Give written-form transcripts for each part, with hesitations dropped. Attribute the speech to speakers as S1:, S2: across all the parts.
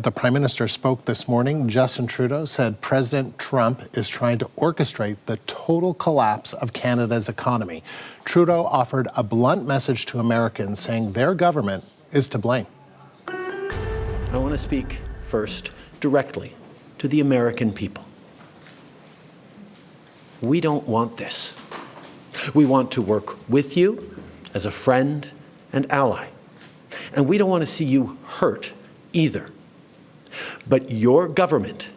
S1: The Prime Minister spoke this morning. Justin Trudeau said President Trump is trying to orchestrate the total collapse of Canada's economy. Trudeau offered a blunt message to Americans saying their government is to blame.
S2: I want to speak first directly to the American people. We don't want this. We want to work with you as a friend and ally. And we don't want to see you hurt either. But your government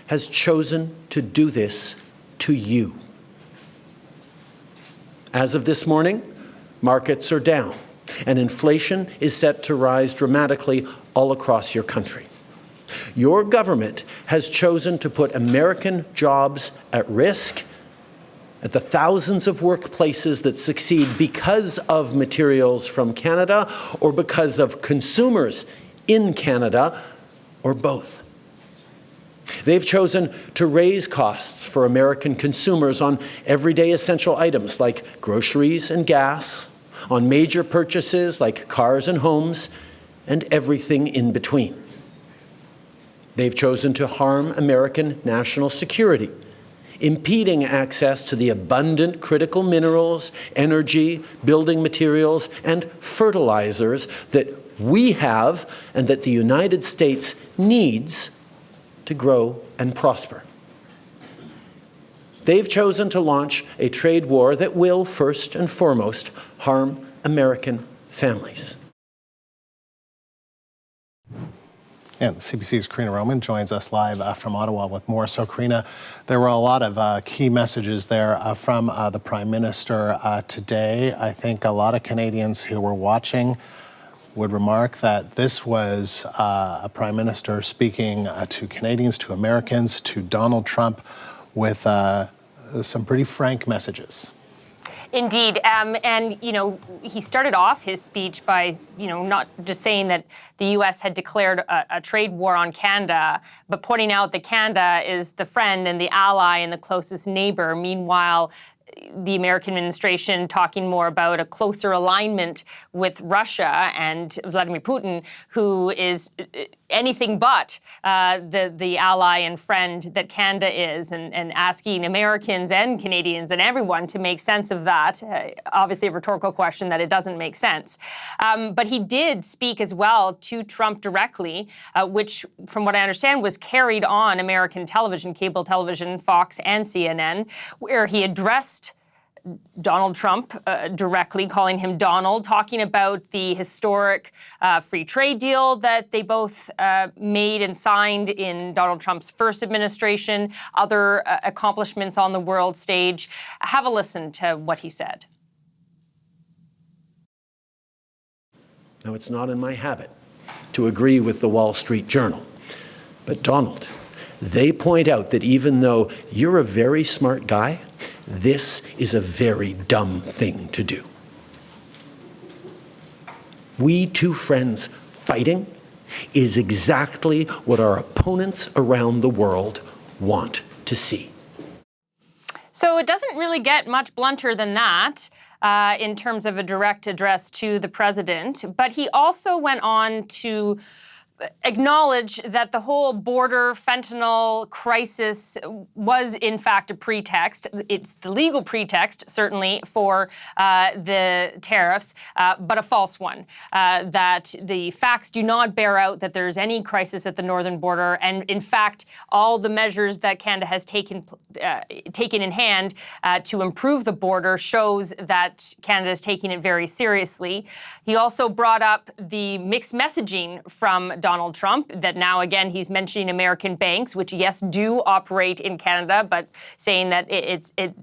S2: has chosen to do this to you. As of this morning, markets are down, and inflation is set to rise dramatically all across your country. Your government has chosen to put American jobs at risk, at the thousands of workplaces that succeed because of materials from Canada or because of consumers in Canada, or both. They've chosen to raise costs for American consumers on everyday essential items like groceries and gas, on major purchases like cars and homes, and everything in between. They've chosen to harm American national security, impeding access to the abundant critical minerals, energy, building materials, and fertilizers that we have and that the United States needs to grow and prosper. They've chosen to launch a trade war that will, first and foremost, harm American families.
S1: And CBC's Karina Roman joins us live from Ottawa with more. So, Karina, there were a lot of key messages there from the Prime Minister today. I think a lot of Canadians who were watching would remark that this was a Prime Minister speaking to Canadians, to Americans, to Donald Trump with some pretty frank messages.
S3: Indeed. And, he started off his speech by, not just saying that the U.S. had declared a trade war on Canada, but pointing out that Canada is the friend and the ally and the closest neighbor. Meanwhile, the American administration talking more about a closer alignment with Russia and Vladimir Putin, who is anything but the ally and friend that Canada is, and asking Americans and Canadians and everyone to make sense of that. Obviously a rhetorical question that it doesn't make sense. But he did speak as well to Trump directly, which, from what I understand, was carried on American television, cable television, Fox and CNN, where he addressed Donald Trump directly, calling him Donald, talking about the historic free trade deal that they both made and signed in Donald Trump's first administration, other accomplishments on the world stage. Have a listen to what he said.
S2: Now, it's not in my habit to agree with the Wall Street Journal, but Donald, they point out that even though you're a very smart guy, this is a very dumb thing to do. We two friends fighting is exactly what our opponents around the world want to see.
S3: So it doesn't really get much blunter than that in terms of a direct address to the president. But he also went on to acknowledge that the whole border fentanyl crisis was in fact a pretext. It's the legal pretext, certainly, for the tariffs, but a false one. That the facts do not bear out that there's any crisis at the northern border. And in fact, all the measures that Canada has taken in hand to improve the border shows that Canada is taking it very seriously. He also brought up the mixed messaging from Donald Trump, that now again he's mentioning American banks, which yes do operate in Canada, but saying that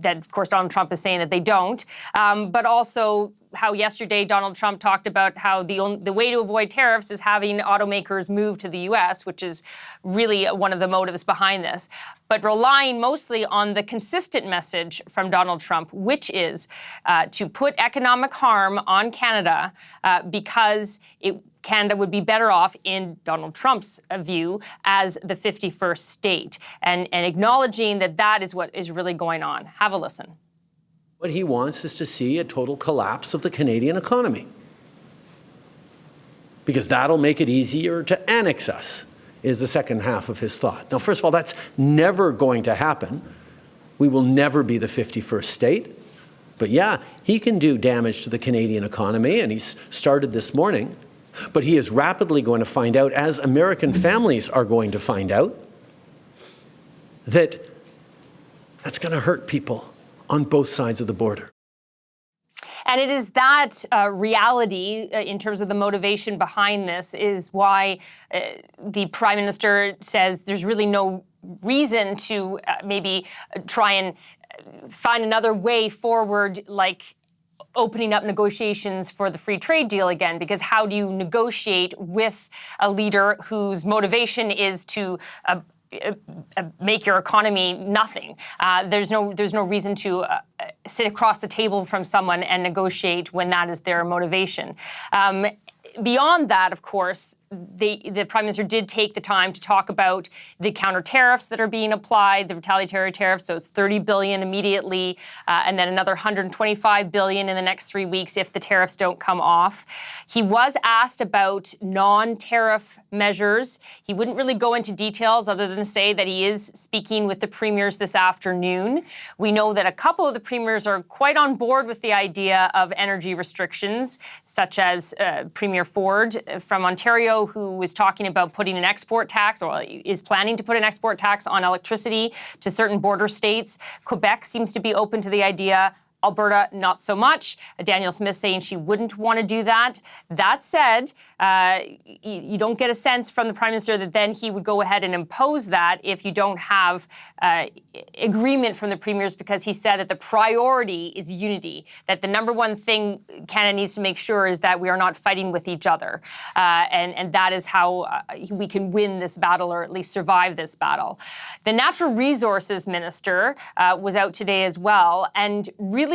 S3: that of course Donald Trump is saying that they don't. But also how yesterday Donald Trump talked about how the way to avoid tariffs is having automakers move to the U.S., which is really one of the motives behind this. But relying mostly on the consistent message from Donald Trump, which is to put economic harm on Canada because Canada would be better off, in Donald Trump's view, as the 51st state, and acknowledging that that is what is really going on. Have a listen.
S2: What he wants is to see a total collapse of the Canadian economy, because that'll make it easier to annex us is the second half of his thought. Now, first of all, that's never going to happen. We will never be the 51st state. But yeah, he can do damage to the Canadian economy, and he's started this morning. But he is rapidly going to find out, as American families are going to find out, that that's going to hurt people on both sides of the border.
S3: And it is that reality, in terms of the motivation behind this, is why the Prime Minister says there's really no reason to maybe try and find another way forward, like opening up negotiations for the free trade deal again, because how do you negotiate with a leader whose motivation is to make your economy nothing? There's no reason to sit across the table from someone and negotiate when that is their motivation. Beyond that, of course, the Prime Minister did take the time to talk about the counter tariffs that are being applied, the retaliatory tariffs. So it's $30 billion immediately, and then another $125 billion in the next 3 weeks if the tariffs don't come off. He was asked about non-tariff measures. He wouldn't really go into details other than to say that he is speaking with the premiers this afternoon. We know that a couple of the premiers are quite on board with the idea of energy restrictions, such as Premier Ford from Ontario, who was talking about putting an export tax, or is planning to put an export tax on electricity to certain border states. Quebec seems to be open to the idea. Alberta, not so much. Danielle Smith saying she wouldn't want to do that. That said, you don't get a sense from the Prime Minister that then he would go ahead and impose that if you don't have agreement from the premiers, because he said that the priority is unity, that the number one thing Canada needs to make sure is that we are not fighting with each other. And that is how we can win this battle, or at least survive this battle. The Natural Resources Minister was out today as well, and really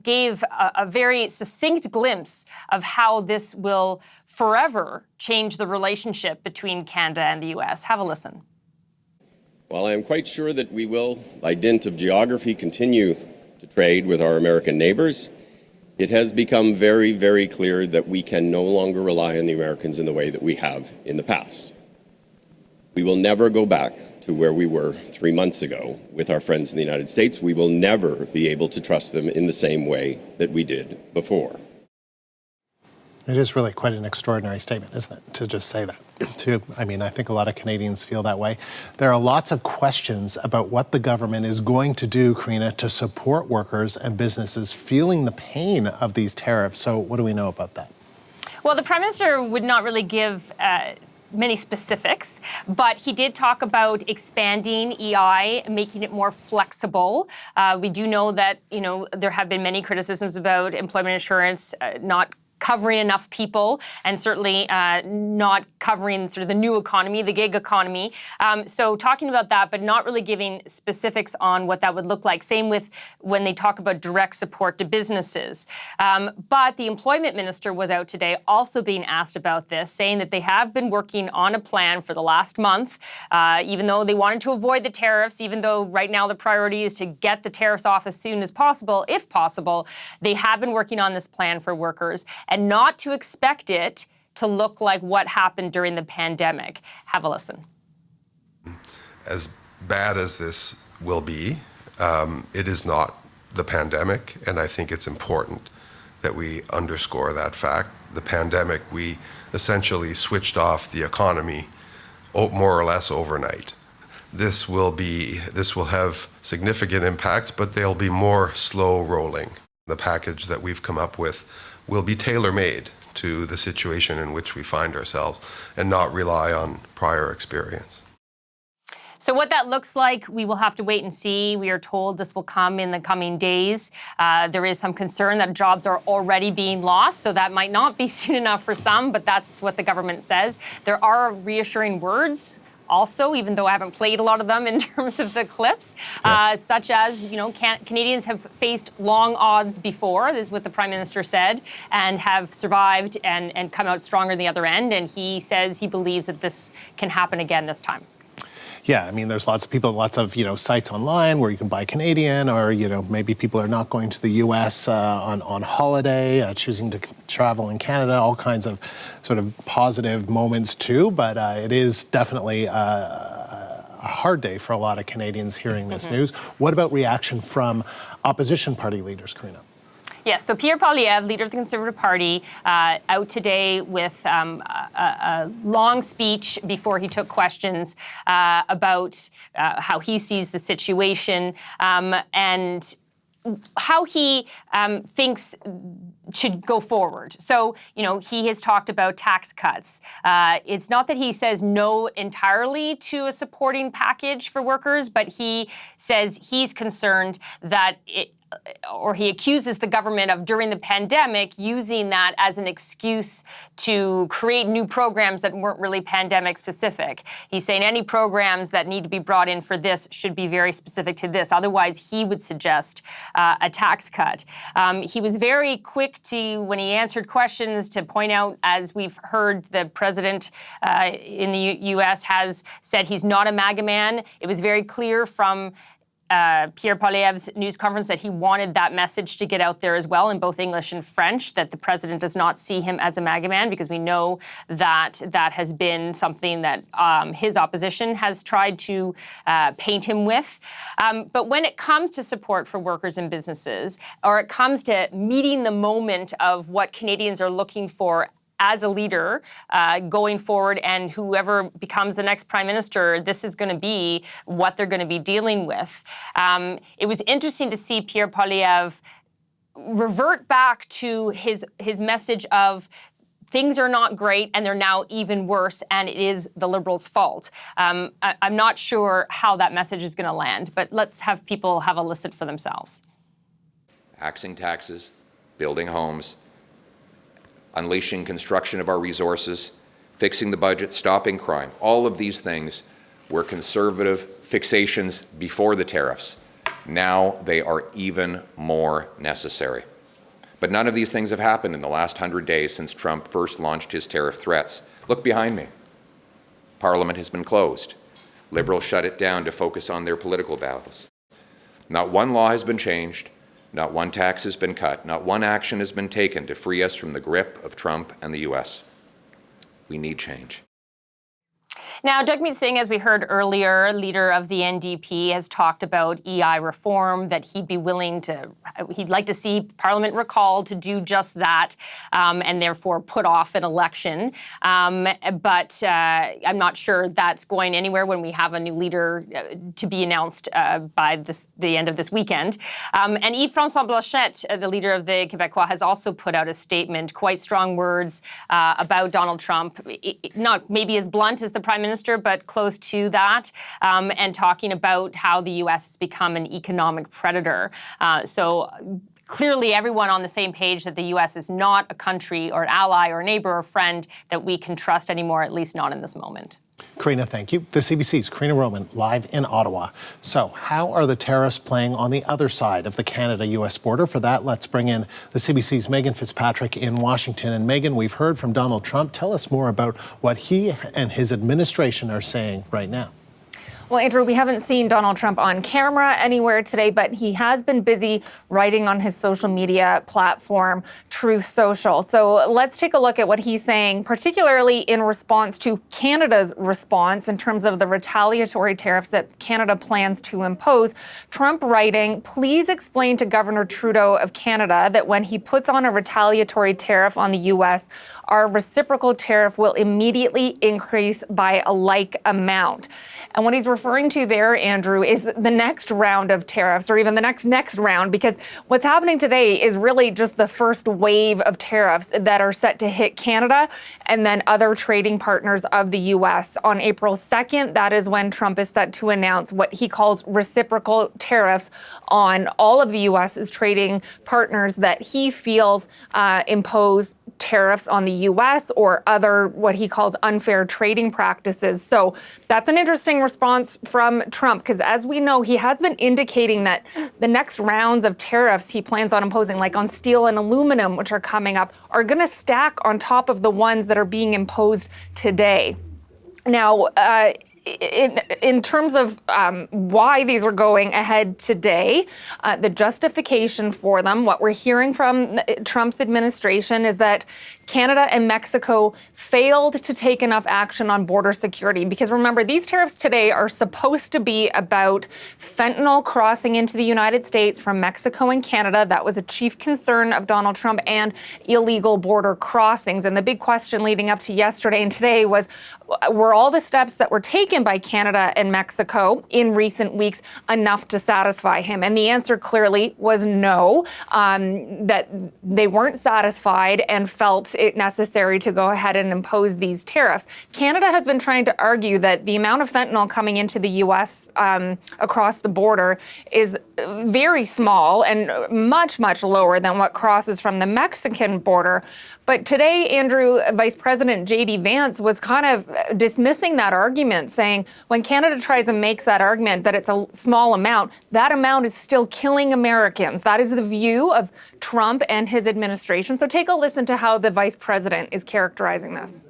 S3: gave a very succinct glimpse of how this will forever change the relationship between Canada and the U.S. Have a listen.
S4: While I am quite sure that we will, by dint of geography, continue to trade with our American neighbors, it has become very, very clear that we can no longer rely on the Americans in the way that we have in the past. We will never go back to where we were 3 months ago with our friends in the United States. We will never be able to trust them in the same way that we did before.
S1: It is really quite an extraordinary statement, isn't it, to just say that? I think a lot of Canadians feel that way. There are lots of questions about what the government is going to do, Karina, to support workers and businesses feeling the pain of these tariffs. So what do we know about that?
S3: Well, the Prime Minister would not really give many specifics, but he did talk about expanding EI, making it more flexible. We do know that, there have been many criticisms about employment insurance not covering enough people, and certainly not covering sort of the new economy, the gig economy. So talking about that, but not really giving specifics on what that would look like. Same with when they talk about direct support to businesses. But the employment minister was out today also being asked about this, saying that they have been working on a plan for the last month, even though they wanted to avoid the tariffs, even though right now the priority is to get the tariffs off as soon as possible, if possible. They have been working on this plan for workers, and not to expect it to look like what happened during the pandemic. Have a listen.
S5: As bad as this will be, it is not the pandemic, and I think it's important that we underscore that fact. The pandemic, we essentially switched off the economy more or less overnight. This will have significant impacts, but they'll be more slow rolling. The package that we've come up with will be tailor-made to the situation in which we find ourselves and not rely on prior experience.
S3: So what that looks like, we will have to wait and see. We are told this will come in the coming days. There is some concern that jobs are already being lost, so that might not be soon enough for some, but that's what the government says. There are reassuring words also, even though I haven't played a lot of them in terms of the clips, such as, Canadians have faced long odds before, this is what the Prime Minister said, and have survived and come out stronger on the other end. And he says he believes that this can happen again this time.
S1: Yeah, I mean, there's lots of people, lots of, sites online where you can buy Canadian, or, maybe people are not going to the U.S. On holiday, choosing to travel in Canada, all kinds of sort of positive moments too. But it is definitely a hard day for a lot of Canadians hearing this news. What about reaction from opposition party leaders, Karina?
S3: Yes, so Pierre Poilievre, leader of the Conservative Party, out today with a long speech before he took questions about how he sees the situation and how he thinks should go forward. So, he has talked about tax cuts. It's not that he says no entirely to a supporting package for workers, but he says he's concerned that he accuses the government of, during the pandemic, using that as an excuse to create new programs that weren't really pandemic specific. He's saying any programs that need to be brought in for this should be very specific to this. Otherwise, he would suggest a tax cut. He was very quick when he answered questions, to point out, as we've heard, the president in the U.S. has said he's not a MAGA man. It was very clear from Pierre Poilievre's news conference that he wanted that message to get out there as well in both English and French, that the president does not see him as a MAGA man, because we know that that has been something that his opposition has tried to paint him with. But when it comes to support for workers and businesses, or it comes to meeting the moment of what Canadians are looking for as a leader going forward, and whoever becomes the next prime minister, this is going to be what they're going to be dealing with. It was interesting to see Pierre Poilievre revert back to his message of things are not great and they're now even worse, and it is the Liberals' fault. I'm not sure how that message is going to land, but let's have people have a listen for themselves.
S6: Axing taxes, building homes, unleashing construction of our resources, fixing the budget, stopping crime. All of these things were Conservative fixations before the tariffs. Now they are even more necessary. But none of these things have happened in the last 100 days since Trump first launched his tariff threats. Look behind me. Parliament has been closed. Liberals shut it down to focus on their political battles. Not one law has been changed. Not one tax has been cut. Not one action has been taken to free us from the grip of Trump and the U.S. We need change.
S3: Now, Jagmeet Singh, as we heard earlier, leader of the NDP, has talked about EI reform, that he'd like to see Parliament recalled to do just that, and therefore put off an election. But I'm not sure that's going anywhere when we have a new leader to be announced by the end of this weekend. And Yves-François Blanchet, the leader of the Québécois, has also put out a statement, quite strong words about Donald Trump, not maybe as blunt as the Prime Minister, but close to that, and talking about how the U.S. has become an economic predator. So clearly everyone on the same page that the U.S. is not a country or ally or neighbor or friend that we can trust anymore, at least not in this moment.
S1: Karina, thank you. The CBC's Karina Roman, live in Ottawa. So how are the tariffs playing on the other side of the Canada-U.S. border? For that, let's bring in the CBC's Megan Fitzpatrick in Washington. And Megan, we've heard from Donald Trump. Tell us more about what he and his administration are saying right now.
S7: Well, Andrew, we haven't seen Donald Trump on camera anywhere today, but he has been busy writing on his social media platform, Truth Social. So let's take a look at what he's saying, particularly in response to Canada's response in terms of the retaliatory tariffs that Canada plans to impose. Trump writing, "Please explain to Governor Trudeau of Canada that when he puts on a retaliatory tariff on the U.S., our reciprocal tariff will immediately increase by a like amount." And what he's referring to there, Andrew, is the next round of tariffs, or even the next round, because what's happening today is really just the first wave of tariffs that are set to hit Canada and then other trading partners of the U.S. On April 2nd, that is when Trump is set to announce what he calls reciprocal tariffs on all of the U.S.'s trading partners that he feels impose tariffs on the U.S. or other what he calls unfair trading practices. So that's an interesting response from Trump, because as we know, he has been indicating that the next rounds of tariffs he plans on imposing, like on steel and aluminum, which are coming up, are going to stack on top of the ones that are being imposed today. Now, in terms of why these are going ahead today, the justification for them, what we're hearing from Trump's administration is that Canada and Mexico failed to take enough action on border security. Because remember, these tariffs today are supposed to be about fentanyl crossing into the United States from Mexico and Canada. That was a chief concern of Donald Trump, and illegal border crossings. And the big question leading up to yesterday and today was, were all the steps that were taken by Canada and Mexico in recent weeks enough to satisfy him? And the answer clearly was no, that they weren't satisfied and felt it necessary to go ahead and impose these tariffs. Canada has been trying to argue that the amount of fentanyl coming into the U.S. Across the border is very small and much, much lower than what crosses from the Mexican border. But today, Andrew, Vice President J.D. Vance was kind of dismissing that argument, saying when Canada tries and makes that argument that it's a small amount, that amount is still killing Americans. That is the view of Trump and his administration. So take a listen to how the Vice President is characterizing this.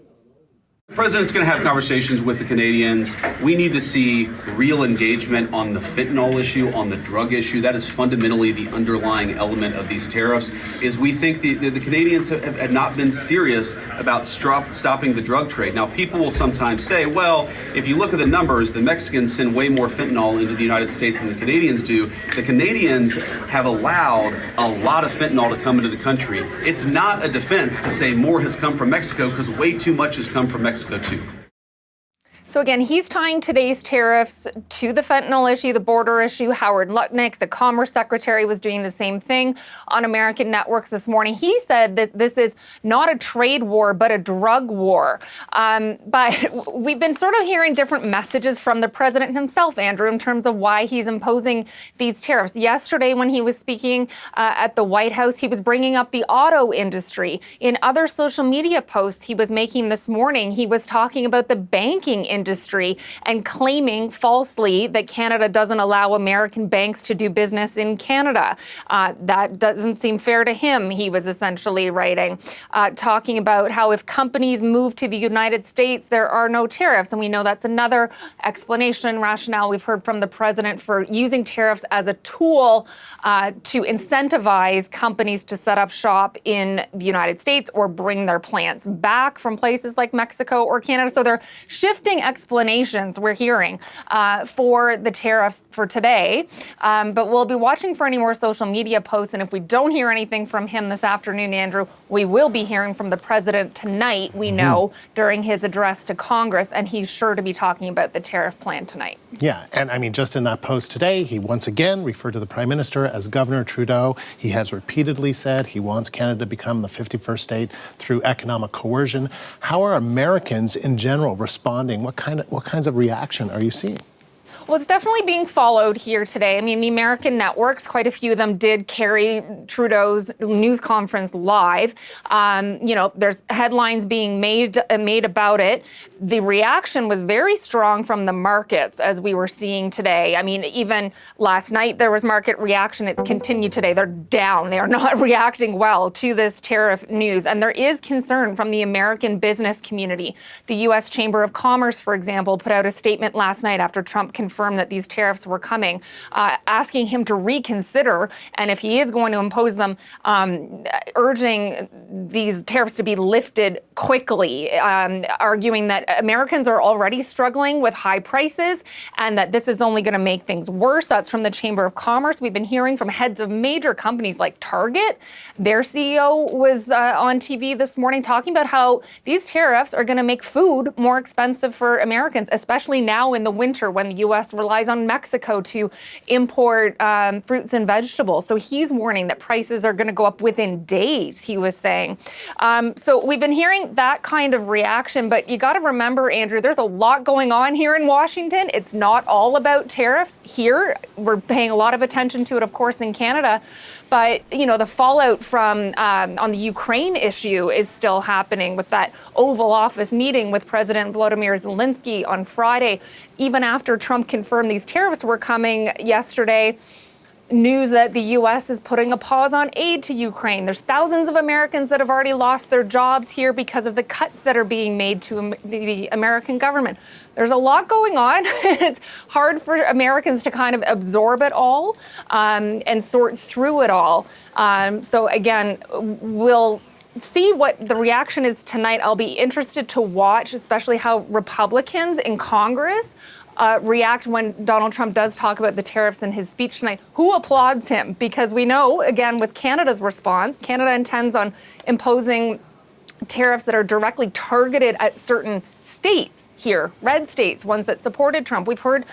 S8: The president's going to have conversations with the Canadians. We need to see real engagement on the fentanyl issue, on the drug issue. That is fundamentally the underlying element of these tariffs, is we think the Canadians have not been serious about stopping the drug trade. Now, people will sometimes say, well, if you look at the numbers, the Mexicans send way more fentanyl into the United States than the Canadians do. The Canadians have allowed a lot of fentanyl to come into the country. It's not a defense to say more has come from Mexico, because way too much has come from Mexico too.
S7: So again, he's tying today's tariffs to the fentanyl issue, the border issue. Howard Lutnick, the Commerce Secretary, was doing the same thing on American networks this morning. He said that this is not a trade war, but a drug war. But we've been sort of hearing different messages from the president himself, Andrew, in terms of why he's imposing these tariffs. Yesterday, when he was speaking at the White House, he was bringing up the auto industry. In other social media posts he was making this morning, he was talking about the banking industry and claiming falsely that Canada doesn't allow American banks to do business in Canada. That doesn't seem fair to him, he was essentially writing, talking about how if companies move to the United States, there are no tariffs. And we know that's another explanation and rationale we've heard from the president for using tariffs as a tool to incentivize companies to set up shop in the United States or bring their plants back from places like Mexico or Canada. So they're shifting explanations we're hearing for the tariffs for today. But we'll be watching for any more social media posts. And if we don't hear anything from him this afternoon, Andrew, we will be hearing from the president tonight, we know, during his address to Congress. And he's sure to be talking about the tariff plan tonight.
S1: Yeah, and I mean, just in that post today, he once again referred to the Prime Minister as Governor Trudeau. He has repeatedly said he wants Canada to become the 51st state through economic coercion. How are Americans in general responding? What kinds of reaction are you seeing?
S7: Well, it's definitely being followed here today. I mean, the American networks, quite a few of them did carry Trudeau's news conference live. There's headlines being made about it. The reaction was very strong from the markets, as we were seeing today. I mean, even last night there was market reaction. It's continued today. They're down. They are not reacting well to this tariff news. And there is concern from the American business community. The U.S. Chamber of Commerce, for example, put out a statement last night after Trump confirmed that these tariffs were coming, asking him to reconsider, and if he is going to impose them, urging these tariffs to be lifted quickly, arguing that Americans are already struggling with high prices and that this is only going to make things worse. That's from the Chamber of Commerce. We've been hearing from heads of major companies like Target. Their CEO was on TV this morning talking about how these tariffs are going to make food more expensive for Americans, especially now in the winter when the U.S. relies on Mexico to import fruits and vegetables. So he's warning that prices are going to go up within days, he was saying. So we've been hearing that kind of reaction, but you got to remember, Andrew, there's a lot going on here in Washington. It's not all about tariffs here. We're paying a lot of attention to it, of course, in Canada. But, the fallout from on the Ukraine issue is still happening with that Oval Office meeting with President Volodymyr Zelensky on Friday. Even after Trump confirmed these tariffs were coming yesterday, news that the U.S. is putting a pause on aid to Ukraine. There's thousands of Americans that have already lost their jobs here because of the cuts that are being made to the American government. There's a lot going on. It's hard for Americans to kind of absorb it all and sort through it all. So again, we'll see what the reaction is tonight. I'll be interested to watch, especially how Republicans in Congress react when Donald Trump does talk about the tariffs in his speech tonight. Who applauds him? Because we know, again, with Canada's response, Canada intends on imposing tariffs that are directly targeted at certain states here, red states, ones that supported Trump. We've heard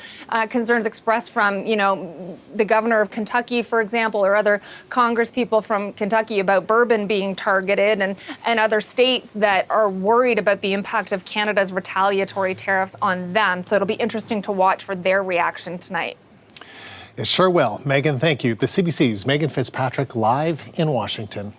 S7: concerns expressed from, the governor of Kentucky, for example, or other Congress people from Kentucky about bourbon being targeted and other states that are worried about the impact of Canada's retaliatory tariffs on them. So it'll be interesting to watch for their reaction tonight.
S1: It sure will. Megan, thank you. The CBC's Megan Fitzpatrick live in Washington.